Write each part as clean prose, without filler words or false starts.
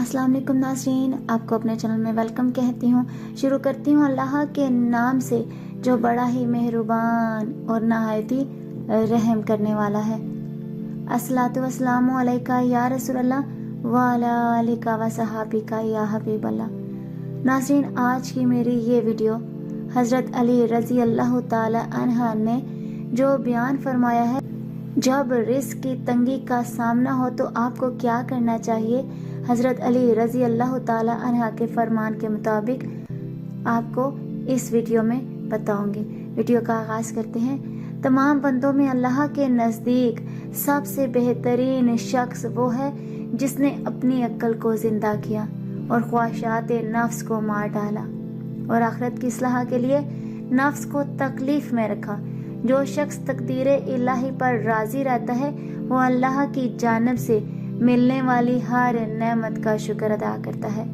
अस्सलाम वालेकुम नाज़रीन, आपको अपने चैनल में वेलकम कहती हूँ। शुरू करती हूँ अल्लाह के नाम से जो बड़ा ही मेहरबान और नहायत ही रहम करने वाला है। अस्सलातु वस्सलामु अलैका या रसूल अल्लाह व अला आलिका व सहाबिका या हबीब अल्लाह। नाज़रीन, आज की मेरी ये वीडियो हज़रत अली रज़ी अल्लाह ताला अन्हा ने जो बयान फरमाया है, जब रिस्क की तंगी का सामना हो तो आपको क्या करना चाहिए, हज़रत अली रज़ी अल्लाह ताला अन्हा के फरमान के मुताबिक आपको इस वीडियो में बताऊंगी। वीडियो का आगाज़ करते हैं। तमाम बंदों में अल्लाह के नज़दीक सबसे बेहतरीन शख्स वो है जिसने अपनी अक्ल को ज़िंदा किया और ख्वाहिशात नफ्स को मार डाला और आखिरत की इस्लाह के लिए नफ्स को तकलीफ़ में रखा। जो शख्स तकदीर इलाही पर राज़ी रहता है वो अल्लाह की जानिब से मिलने वाली हर नेमत का शुक्र अदा करता है।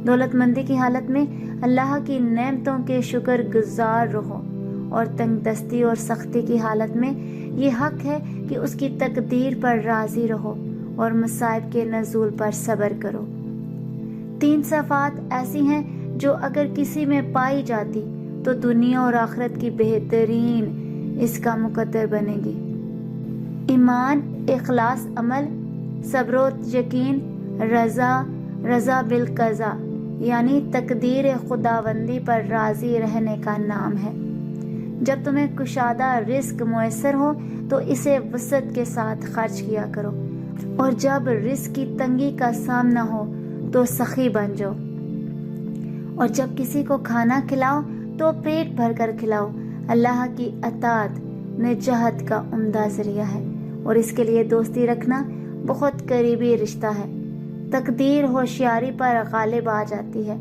दौलतमंदी की हालत में अल्लाह की नेमतों के शुक्र गुजार रहो और तंगदस्ती और सख्ती की हालत में ये हक है कि उसकी तकदीर पर राज़ी रहो और मसाइब के नज़ूल पर सब्र करो। 3 सफ़ात ऐसी हैं जो अगर किसी में पाई जाती तो दुनिया और आखिरत की बेहतरीन इसका मुकद्दर बनेगी। ईमान, इखलास अमल, सब्र यकीन, रज़ा बिल कज़ा यानी तकदीर खुदावंदी पर राज़ी रहने का नाम है। जब तुम्हें कुशादा रिस्क मुयस्सर हो तो इसे वसअत के साथ खर्च किया करो और जब रिस्क की तंगी का सामना हो तो सखी बन जाओ और जब किसी को खाना खिलाओ तो पेट भर कर खिलाओ। अल्लाह की अताअत निजात का उम्दा ज़रिया है और इसके लिए दोस्ती रखना बहुत करीबी रिश्ता है। तकदीर होशियारी पर गालिब आ जाती है।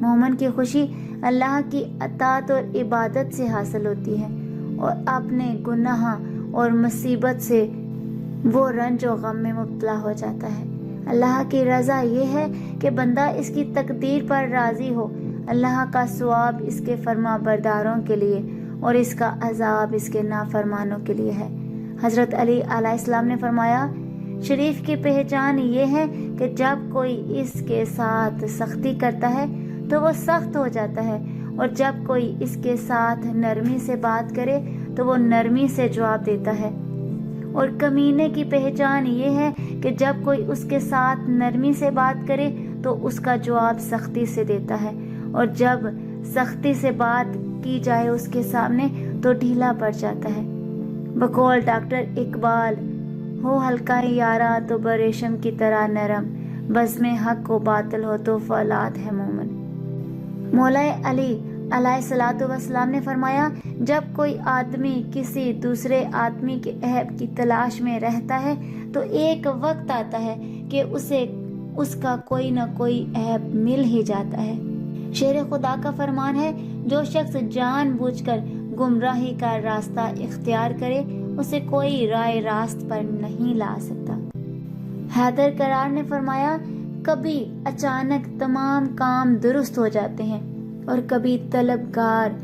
मोमिन की खुशी अल्लाह की अताअत और इबादत से हासिल होती है और अपने गुनाह और मुसीबत से वो रंज और गम में मुब्तला हो जाता है। अल्लाह की रज़ा ये है कि बंदा इसकी तकदीर पर राज़ी हो। अल्लाह का सवाब इसके फरमा बरदारों के लिए और इसका अजाब इसके नाफरमानों के लिए है। हज़रत अली अलैहिस्सलाम ने फरमाया, शरीफ की पहचान ये है कि जब कोई इसके साथ सख्ती करता है तो वो सख्त हो जाता है और जब कोई इसके साथ नरमी से बात करे तो वो नरमी से जवाब देता है। और कमीने की पहचान ये है कि जब कोई उसके साथ नरमी से बात करे तो उसका जवाब सख्ती से देता है और जब सख्ती से बात की जाए उसके सामने तो ढीला पड़ जाता है। बकौल डॉक्टर इकबाल, हो हल्का यारा तो बरेशम की तरह नरम, बस में हक को बातिल हो तो फौलाद है मोमिन। मौलाए अली अलैहिस्सलातु वस्सलाम ने फरमाया, जब कोई आदमी किसी दूसरे आदमी के ऐब की तलाश में रहता है तो एक वक्त आता है कि उसे उसका कोई न कोई ऐब मिल ही जाता है। शेर खुदा का फरमान है, जो शख्स जानबूझकर गुमराही का रास्ता इख्तियार करे उसे कोई राय रास्त पर नहीं ला सकता। हैदर करार ने फरमाया, कभी अचानक तमाम काम दुरुस्त हो जाते हैं और कभी तलबगार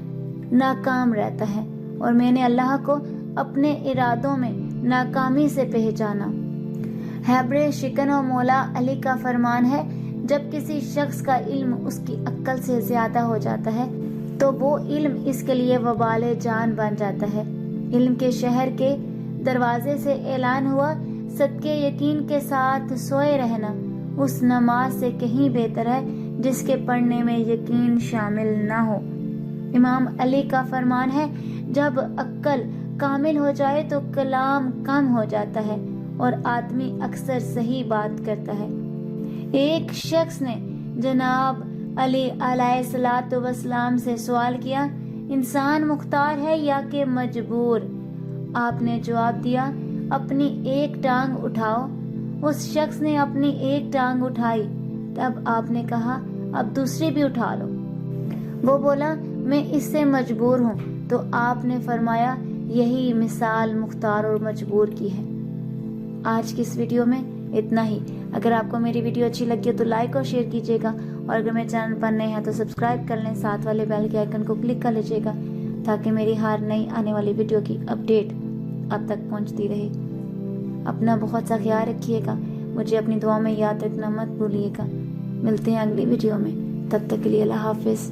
नाकाम रहता है और मैंने अल्लाह को अपने इरादों में नाकामी से पहचाना। हैब्रे शिकन और मौला अली का फरमान है, जब किसी शख्स का इल्म उसकी अक्ल से ज्यादा हो जाता है तो वो इल्म इसके लिए वबाल जान बन जाता है। इल्म के शहर के दरवाजे से ऐलान हुआ, सदके यकीन के साथ सोए रहना उस नमाज से कहीं बेहतर है जिसके पढ़ने में यकीन शामिल ना हो। इमाम अली का फरमान है, जब अक्ल कामिल हो जाए तो कलाम कम हो जाता है और आदमी अक्सर सही बात करता है। एक शख्स ने जनाब अली अलैहिस्सलातु वस्सलाम से सवाल किया, इंसान मुख्तार है या कि मजबूर? आपने जवाब दिया, अपनी एक टांग उठाओ। उस शख्स ने अपनी एक टांग उठाई। तब आपने कहा, अब दूसरी भी उठा लो। वो बोला, मैं इससे मजबूर हूँ। तो आपने फरमाया, यही मिसाल मुख्तार और मजबूर की है। आज की इस वीडियो में इतना ही। अगर आपको मेरी वीडियो अच्छी लगी हो तो लाइक और शेयर कीजिएगा और अगर मेरे चैनल पर नए हैं तो सब्सक्राइब कर लें, साथ वाले बेल के आइकन को क्लिक कर लीजिएगा ताकि मेरी हर नई आने वाली वीडियो की अपडेट आप तक पहुंचती रहे। अपना बहुत सा ख्याल रखिएगा, मुझे अपनी दुआ में याद रखना मत भूलिएगा। ملتے ہیں اگلی ویڈیو میں، تب تک کے لیے اللہ حافظ۔